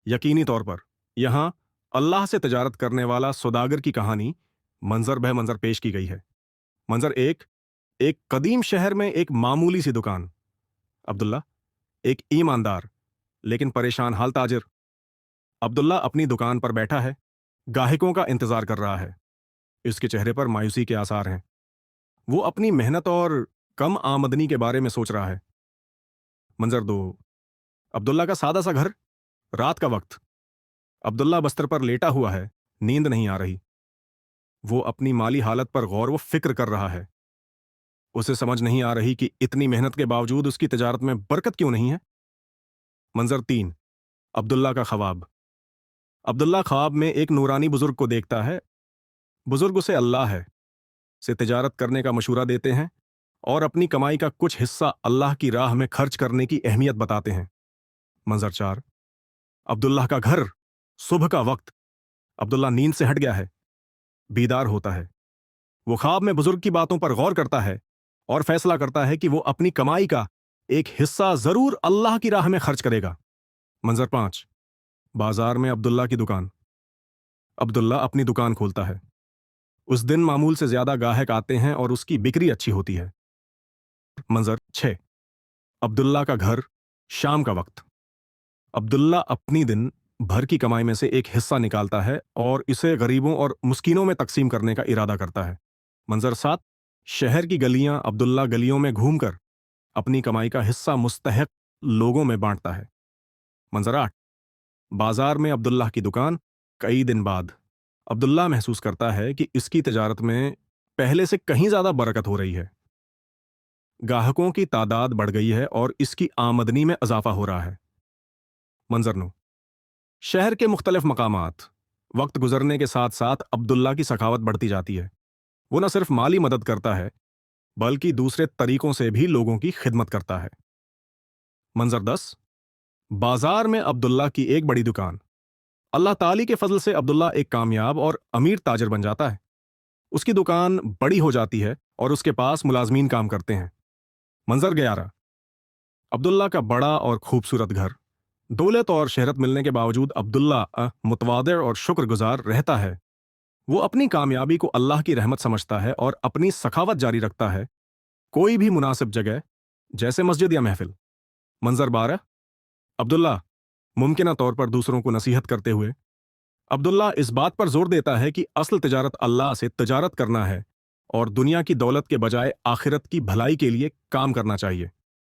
یقینی طور پر یہاں اللہ سے تجارت کرنے والا سوداگر کی کہانی منظر بہ منظر پیش کی گئی ہے۔ منظر ایک قدیم شہر میں ایک معمولی سی دکان۔ عبداللہ ایک ایماندار لیکن پریشان حال تاجر۔ عبداللہ اپنی دکان پر بیٹھا ہے، گاہکوں کا انتظار کر رہا ہے۔ اس کے چہرے پر مایوسی کے آثار ہیں۔ وہ اپنی محنت اور کم آمدنی کے بارے میں سوچ رہا ہے۔ منظر دو، عبداللہ کا سادہ سا گھر، رات کا وقت۔ عبداللہ بستر پر لیٹا ہوا ہے، نیند نہیں آ رہی۔ وہ اپنی مالی حالت پر غور و فکر کر رہا ہے۔ اسے سمجھ نہیں آ رہی کہ اتنی محنت کے باوجود اس کی تجارت میں برکت کیوں نہیں ہے۔ منظر تین، عبداللہ کا خواب۔ عبداللہ خواب میں ایک نورانی بزرگ کو دیکھتا ہے۔ بزرگ اسے اللہ ہے سے تجارت کرنے کا مشورہ دیتے ہیں اور اپنی کمائی کا کچھ حصہ اللہ کی راہ میں خرچ کرنے کی اہمیت بتاتے ہیں۔ منظر چار، عبداللہ کا گھر، صبح کا وقت۔ عبداللہ نیند سے ہٹ گیا ہے، بیدار ہوتا ہے۔ وہ خواب میں بزرگ کی باتوں پر غور کرتا ہے اور فیصلہ کرتا ہے کہ وہ اپنی کمائی کا ایک حصہ ضرور اللہ کی راہ میں خرچ کرے گا۔ منظر پانچ، بازار میں عبداللہ کی دکان۔ عبداللہ اپنی دکان کھولتا ہے۔ اس دن معمول سے زیادہ گاہک آتے ہیں اور اس کی بکری اچھی ہوتی ہے۔ منظر چھ، عبداللہ کا گھر، شام کا وقت۔ عبداللہ اپنی دن بھر کی کمائی میں سے ایک حصہ نکالتا ہے اور اسے غریبوں اور مسکینوں میں تقسیم کرنے کا ارادہ کرتا ہے۔ منظر سات، شہر کی گلیاں۔ عبداللہ گلیوں میں گھوم کر اپنی کمائی کا حصہ مستحق لوگوں میں بانٹتا ہے۔ منظر آٹھ، بازار میں عبداللہ کی دکان۔ کئی دن بعد عبداللہ محسوس کرتا ہے کہ اس کی تجارت میں پہلے سے کہیں زیادہ برکت ہو رہی ہے۔ گاہکوں کی تعداد بڑھ گئی ہے اور اس کی آمدنی میں اضافہ ہو رہا ہے۔ منظر نو، شہر کے مختلف مقامات۔ وقت گزرنے کے ساتھ ساتھ عبداللہ کی سخاوت بڑھتی جاتی ہے۔ وہ نہ صرف مالی مدد کرتا ہے بلکہ دوسرے طریقوں سے بھی لوگوں کی خدمت کرتا ہے۔ منظر دس، بازار میں عبداللہ کی ایک بڑی دکان۔ اللہ تعالی کے فضل سے عبداللہ ایک کامیاب اور امیر تاجر بن جاتا ہے۔ اس کی دکان بڑی ہو جاتی ہے اور اس کے پاس ملازمین کام کرتے ہیں۔ منظر 11، عبداللہ کا بڑا اور خوبصورت گھر۔ دولت اور شہرت ملنے کے باوجود عبداللہ متواضع اور شکر گزار رہتا ہے۔ وہ اپنی کامیابی کو اللہ کی رحمت سمجھتا ہے اور اپنی سخاوت جاری رکھتا ہے، کوئی بھی مناسب جگہ جیسے مسجد یا محفل۔ منظر 12، عبداللہ ممکنہ طور پر دوسروں کو نصیحت کرتے ہوئے۔ عبداللہ اس بات پر زور دیتا ہے کہ اصل تجارت اللہ سے تجارت کرنا ہے اور دنیا کی دولت کے بجائے آخرت کی بھلائی کے لیے کام کرنا چاہیے۔